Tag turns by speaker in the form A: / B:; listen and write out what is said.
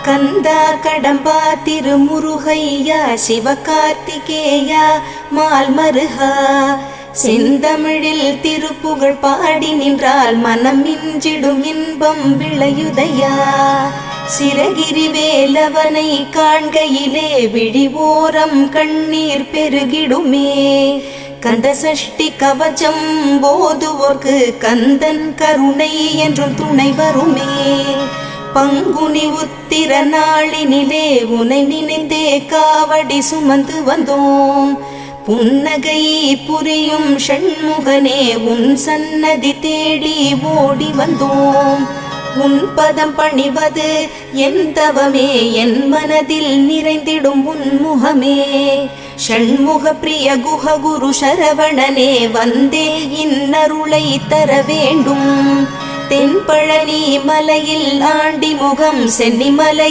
A: கந்தா கடம்பா திருமுருகையா சிவகார்த்திகேயா மால்மருகா செந்தமிழில் திருப்புகழ் பாடி நின்றால் மனம் மிஞ்சிடும் இன்பம் விளையுதையா. சிரகிரி வேலவனை காண்கையிலே விழிவோரம் கண்ணீர் பெருகிடுமே. கந்த சஷ்டி கவச்சம் போதுவோர்க்கு கந்தன் கருணை என்றும் துணை வருமே. பங்குனி உத்திர நாளினிலே உனை நினைந்தே காவடி சுமந்து வந்தோம். புன்னகை புரியும் ஷண்முகனே உன் சன்னதி தேடி ஓடி வந்தோம். உன் பதம் பணிவது என் தவமே, என் மனதில் நிறைந்திடும் உன் முகமே. ஷண்முக பிரிய குஹ குரு சரவணனே வந்தே இன்னருளை தர வேண்டும். தென்பழனி மலையில் ஆண்டி முகம் சென்னிமலை